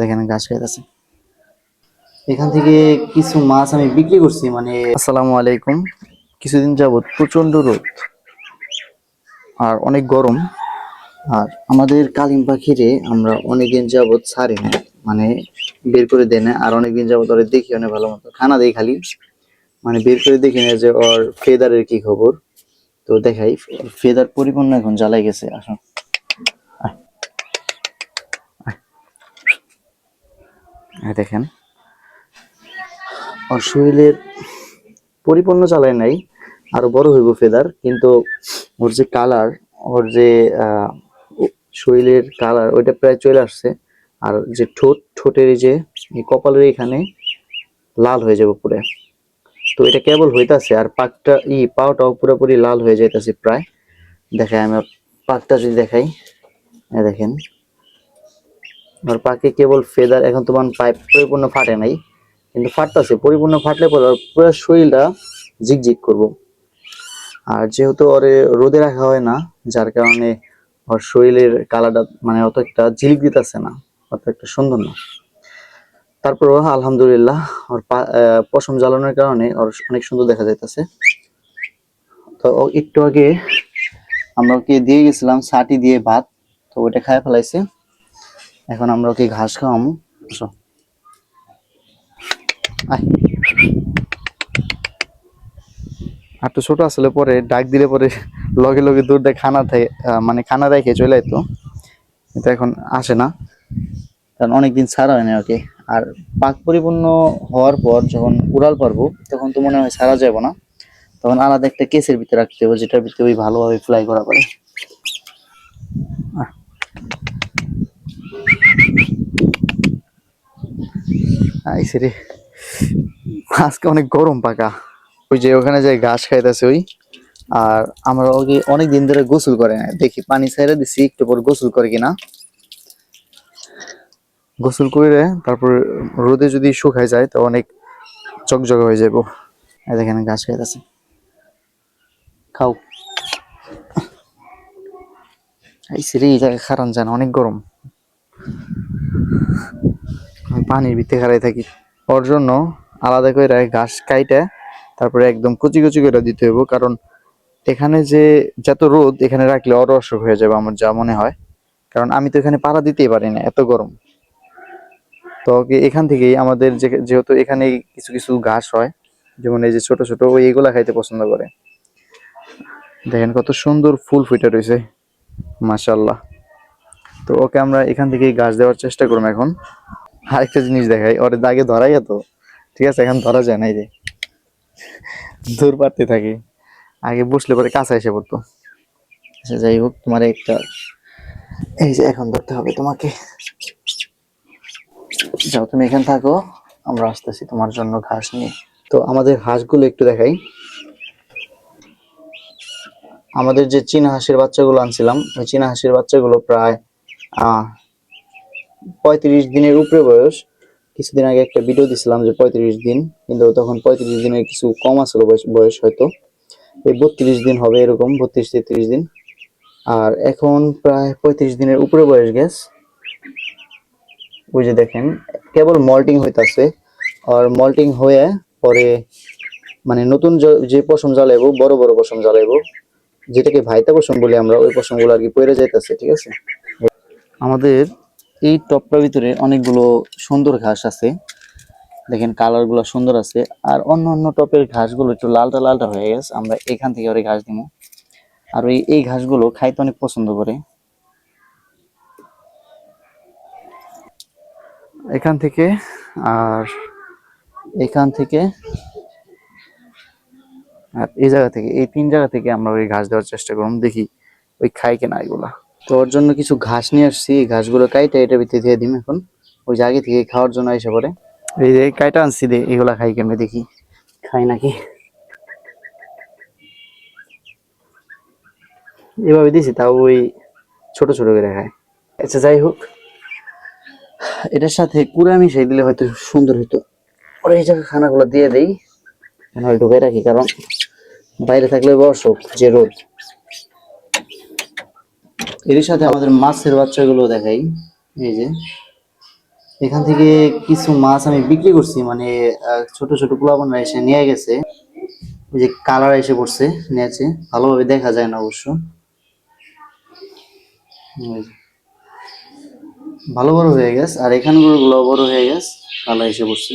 এখানে ঘাস খাইতেছে। এখান থেকে কিছু মাছ আমি বিক্রি করছি। মানে আসসালামু আলাইকুম। কিছুদিন যাবত প্রচন্ড রোদ আর অনেক গরম। আর আমাদের কালিম পাখিরে আমরা অনেকদিন যাবত ছাড়ি না, মানে বের করে দেয় না। আর অনেকদিন যাবত ওরে দেখি অনেক ভালো মতো খানা দেই খালি, মানে বের করে দেখি না যে ওর ফেদারের কি খবর। তো দেখাই, ফেদার পরিপূর্ণ এখন জ্বালাই গেছে। আসো, আয়, আয়। এই দেখেন ওর শরীরের পরিপূর্ণ জ্বালায় নাই, আরো বড় হইব ফেদার, কিন্তু ওর যে কালার, ওর যে শরীরের কালার ওইটা প্রায় চলে আসছে। আর যে ঠোঁটের এই যে এই কপালের এখানে লাল হয়ে যাবে পুরো। তো এটা কেবল হইতাছে, আর পাকটা পাওটাও পুরোপুরি লাল হয়ে যাইতাছে প্রায়। দেখাই আমি পাকটা যদি দেখাই, দেখেন আর পাকে কেবল ফেদার এখন তোমার পাইপ পরিপূর্ণ ফাটে নাই, কিন্তু ফাটতেছে। পরিপূর্ণ ফাটলে পরে ওর পুরো শরীরটা ঝিকঝিক করবো। আর যেহেতু ওরে রোদে রাখা হয় না, যার কারণে ওর শরীরের কালারটা মানে অত একটা ঝিলিক দিতেছে না, অত একটা সুন্দর না। তারপরও আলহামদুলিল্লাহ ওর পশম জ্বালানোর কারণে ওর অনেক সুন্দর দেখা যাইতেছে। তো একটু আগে আমরা ওকে দিয়ে গেছিলাম ছাটি দিয়ে ভাত, তো ওইটা খায় ফেলাইছে। এখন আমরা ওকে ঘাস খাওয়াবো। আসো, আয়। আর তো ছোট আসলে পরে ডাক দিলে পরে লগে লগে দৌড় দেয় খানা থাকে, মানে খানা রেখে চলে যেত, কিন্তু এখন আসে না, কারণ অনেকদিন ছাড়া হয় না ওকে। আর পাক পরিপূর্ণ হওয়ার পর যখন উড়াল পারবো, তখন তো মনে হয় ছাড়া যাবে না। তখন আলাদা একটা কেসের ভিতরে রাখতে হবে, যেটার ভিতরে ওই ভালোভাবে ফ্লাই করা পারে। আইসে রে, আজকে অনেক গরম পাকা। ওই যে ওখানে যে ঘাস খাইতেছে ওই। আর আমরা ওকে অনেক দিন ধরে গোসল করে না, দেখি পানি ছেড়ে দিছি, একটু পর গোসল করে কিনা। গোসল করে তারপর রোদে যদি শুকায় যায় তো অনেক চকচকে হয়ে যাবো। দেখেন ঘাস খাইতেছে, খাও। আইসে রে, এই জায়গায় খারান যায় না, অনেক গরম। আমি পানির ভিতরে খাড়াই থাকি। ওর জন্য আলাদা করে ঘাস কাইটা তারপরে একদম কুচি কুচি করে দিতে হইব, কারণ এখানে যে যত রোদ এখানে রাখলে আরো অসুখ হয়ে যাবে আমার যা মনে হয়। কারণ আমি তো এখানে পাড়া দিতেই পারি না, এত গরম। তো ওকে এখান থেকেই আমাদের যেহেতু এখানে কিছু কিছু ঘাস হয়, যেমন এই যে ছোট ছোট, ওই এগুলা খাইতে পছন্দ করে। দেখেন কত সুন্দর ফুল ফুটে রয়েছে, মাশাআল্লাহ। তো ওকে আমরা এখান থেকেই ঘাস দেওয়ার চেষ্টা করবো এখন। আরেকটা জিনিস দেখাই, ওর দাগে ধরাই তো, ঠিক আছে, এখন ধরা যায় না, এই যে দূর পারতে থাকে। আগে বসলে পরে কাছে এসে পড়তো। আচ্ছা যাই হোক, তোমার একটা এই যে এখন ধরতে হবে তোমাকে। যাও তুমি এখানে থাকো, আমরা আসতেছি তোমার জন্য ঘাস নিয়ে। তো আমাদের হাঁসগুলো একটু দেখাই। আমাদের যে চীনা হাঁসের বাচ্চাগুলো আনছিলাম, ওই চীনা হাঁসের বাচ্চাগুলো প্রায় 35 দিনের উপরে বয়স। কিছুদিন আগে একটা ভিডিও দিছিলাম যে 35 দিন, কিন্তু তখন 35 দিনের কিছু কম আসলো বয়স হয়তো। এই 32 দিন হবে, এরকম 32-33 দিন। আর এখন প্রায় 35 দিনের উপরে বয়স গেছে। ওই যে দেখেন কেবল মল্টিং হইতাছে। আর মল্টিং হয়ে পরে মানে নতুন যে পশম জ্বালাইবো, বড় বড় পশম জ্বালাইবো, যেটাকে ভাইতা পশম বলি আমরা, ওই পশম গুলো আর কি পড়ে যাইতেছে, ঠিক আছে। আমাদের এই টপটার ভিতরে অনেকগুলো সুন্দর ঘাস আছে, দেখেন কালার গুলো সুন্দর আছে। আর অন্য অন্য টপের ঘাসগুলো একটু লালটা লালটা হয়ে গেছে, আমরা এখান থেকে ওরে ঘাস দিব। আর এই ঘাসগুলো খাইতে অনেক পছন্দ করে। এখান থেকে আর এখান থেকে আর এই জায়গা থেকে, এই 3 জায়গা থেকে আমরা ওই ঘাস দেওয়ার চেষ্টা করব, দেখি ওই খাই কিনা এগুলা। তো ওর জন্য কিছু ঘাস নিয়ে আসছি, এই ঘাসগুলো কাইটা এটার ভিতরে দিয়ে দিম এখন। ওই জায়গা থেকে খাওয়ার জন্য এসে পড়ে। এই যে কাইটা আনছি, দে এগুলা খাই কেমনে দেখি, খাই নাকি। এভাবে দিছি, তাও ওই ছোট ছোট করে খায়। আচ্ছা যাই হোক, এটার সাথে কুড়া মিশাই দিলে হয়তো সুন্দর হইতো। ওর এই জায়গায় খানাগুলো দিয়ে দেই, ঢুকে রাখি, কারণ বাইরে থাকলে অসুখ, যে রোদ। এর সাথে আমাদের মাছের বাচ্চাগুলো দেখাই। এই যে এখান থেকে কিছু মাছ আমি বিক্রি করছি, মানে ছোট ছোট পোলাপানরা এসে নিয়ে গেছে। ওই যে কালার এসে পড়ছে, নিয়েছে, ভালোভাবে দেখা যায় না অবশ্য। ওই যে, ভালো বড় হয়ে গেছে, আর এখানগুলো গুলো বড় হয়ে গেছে, কালার এসে পড়ছে।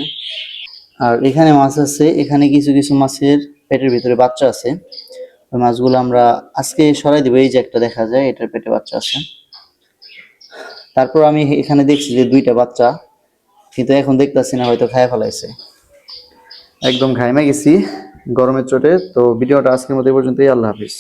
আর এখানে মাছ আছে, এখানে কিছু কিছু মাছের পেটের ভিতরে বাচ্চা আছে। ওই মাছগুলো আমরা আজকে সরাই দিব। এই যে একটা দেখা যায়, এটার পেটে বাচ্চা আছে। তারপর আমি এখানে দেখছি যে দুইটা বাচ্চা, কিন্তু এখন দেখতেছি না, হয়তো খায় ফেলাইছে। একদম ঘাইমা গেছি গরমের চোটে। তো ভিডিওটা আজকের মতো এই পর্যন্তই। আল্লাহ হাফিজ।